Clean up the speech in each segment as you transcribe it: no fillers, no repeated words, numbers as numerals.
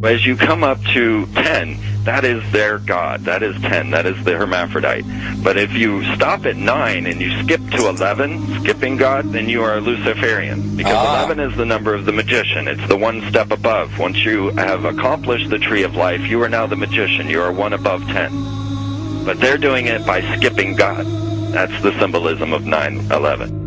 As you come up to 10, that is their god. That is 10. That is the hermaphrodite. But if you stop at 9 and you skip to 11, skipping God, then you are a Luciferian. Because 11 is the number of the magician. It's the one step above. Once you have accomplished the tree of life, you are now the magician. You are one above 10. But they're doing it by skipping God. That's the symbolism of 9/11.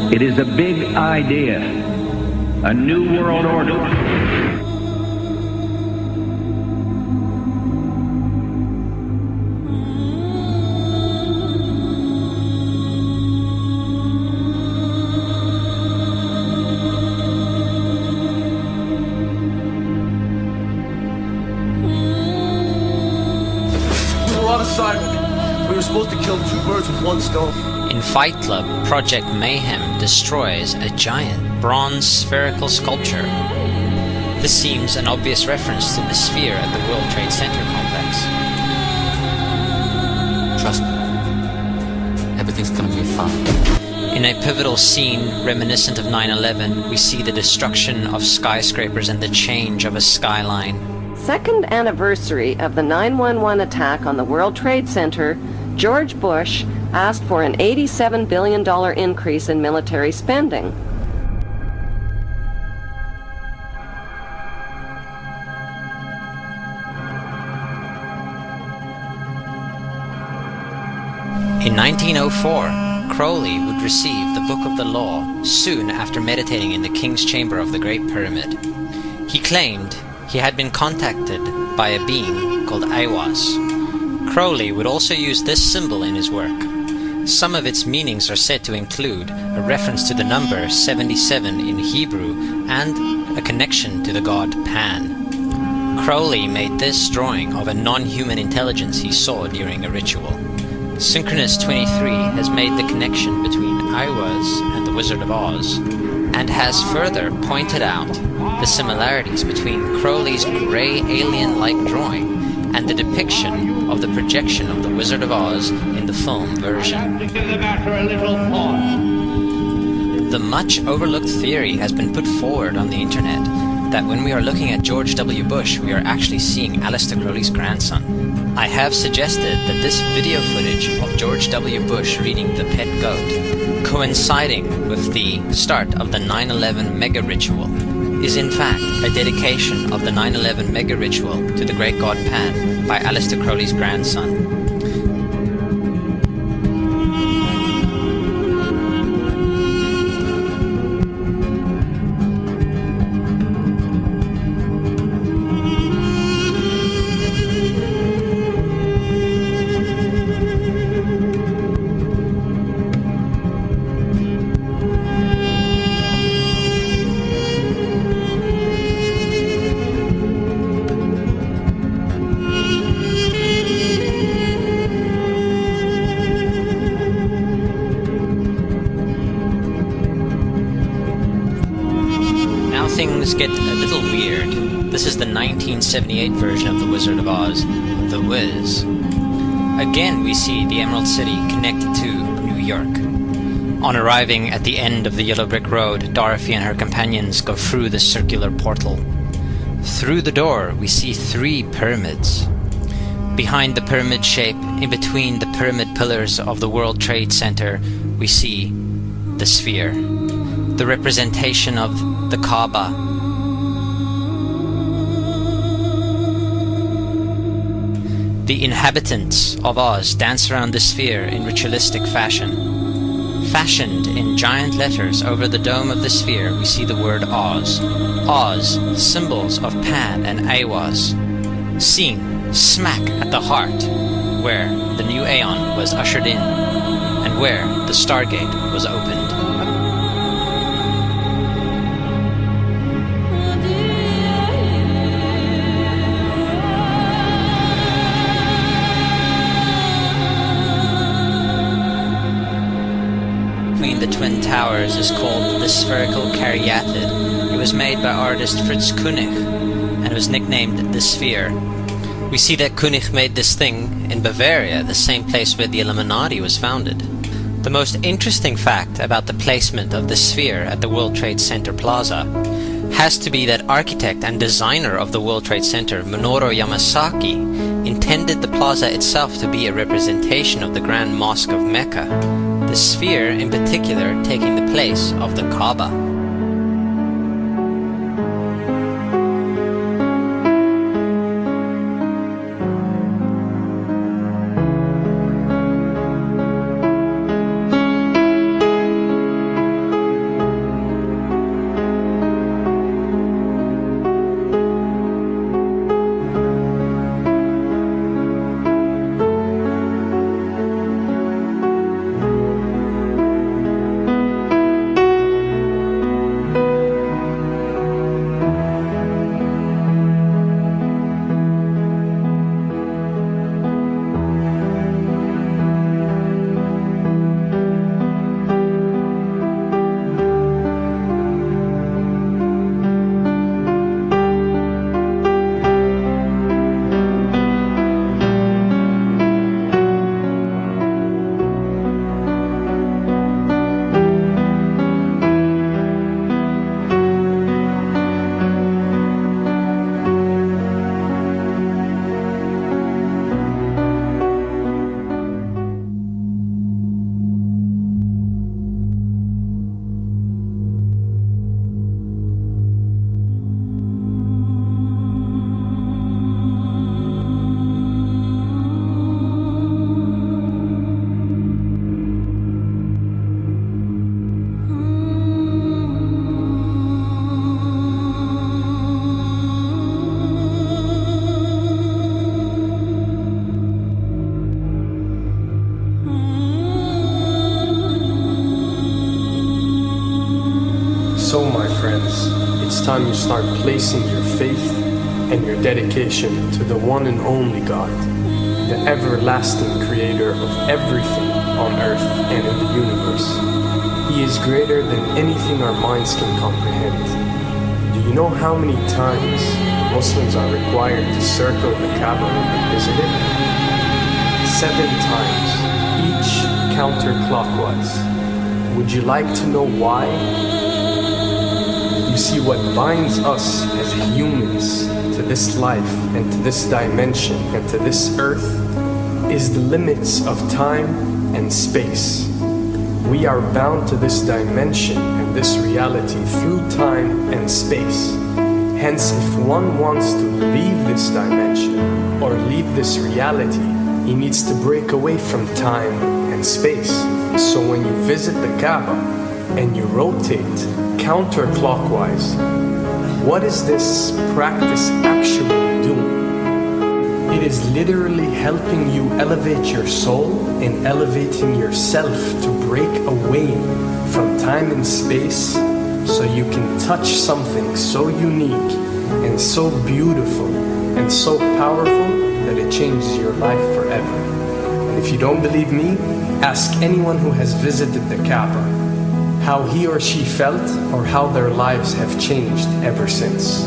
It is a big idea, a new world order. We were on assignment. We were supposed to kill two birds with one stone. In Fight Club, Project Mayhem destroys a giant bronze spherical sculpture. This seems an obvious reference to the sphere at the World Trade Center complex. Trust me, everything's gonna be fine. In a pivotal scene reminiscent of 9/11, we see the destruction of skyscrapers and the change of a skyline. Second anniversary of the 9/11 attack on the World Trade Center, George Bush asked for an $87 billion increase in military spending. In 1904, Crowley would receive the Book of the Law soon after meditating in the King's Chamber of the Great Pyramid. He claimed he had been contacted by a being called Aiwass. Crowley would also use this symbol in his work. Some of its meanings are said to include a reference to the number 77 in Hebrew and a connection to the god Pan. Crowley made this drawing of a non-human intelligence he saw during a ritual. Synchronous 23 has made the connection between Aiwass and the Wizard of Oz, and has further pointed out the similarities between Crowley's grey alien-like drawing and the depiction of the projection of the Wizard of Oz in the film version. The much overlooked theory has been put forward on the internet that when we are looking at George W. Bush, we are actually seeing Aleister Crowley's grandson. I have suggested that this video footage of George W. Bush reading The Pet Goat, coinciding with the start of the 9/11 mega ritual, is in fact a dedication of the 9/11 mega ritual to the great god Pan by Aleister Crowley's grandson. Things get a little weird. This is the 1978 version of The Wizard of Oz, The Wiz. Again, we see the Emerald City connected to New York. On arriving at the end of the Yellow Brick Road, Dorothy and her companions go through the circular portal. Through the door, we see 3 pyramids. Behind the pyramid shape, in between the pyramid pillars of the World Trade Center, we see the sphere, the representation of the Kaaba. The inhabitants of Oz dance around the sphere in ritualistic fashion. Fashioned in giant letters over the dome of the sphere, we see the word Oz. Oz, symbols of Pan and Aiwass, seen smack at the heart where the new Aeon was ushered in, and and where the Stargate was opened. Between the Twin Towers is called the Spherical Caryatid. It was made by artist Fritz Koenig and was nicknamed the Sphere. We see that Koenig made this thing in Bavaria, the same place where the Illuminati was founded. The most interesting fact about the placement of the sphere at the World Trade Center Plaza has to be that architect and designer of the World Trade Center, Minoru Yamasaki, intended the plaza itself to be a representation of the Grand Mosque of Mecca, the sphere in particular taking the place of the Kaaba. So, my friends, it's time you start placing your faith and your dedication to the one and only God, the everlasting creator of everything on earth and in the universe. He is greater than anything our minds can comprehend. Do you know how many times Muslims are required to circle the Kaaba when they visit it? 7 times, each counterclockwise. Would you like to know why? You see, what binds us as humans to this life and to this dimension and to this earth is the limits of time and space. We are bound to this dimension and this reality through time and space. Hence, if one wants to leave this dimension or leave this reality, he needs to break away from time and space. So when you visit the Kaaba and you rotate counterclockwise, what is this practice actually doing? It is literally helping you elevate your soul and elevating yourself to break away from time and space so you can touch something so unique and so beautiful and so powerful that it changes your life forever. And if you don't believe me, ask anyone who has visited the Kaaba how he or she felt or how their lives have changed ever since.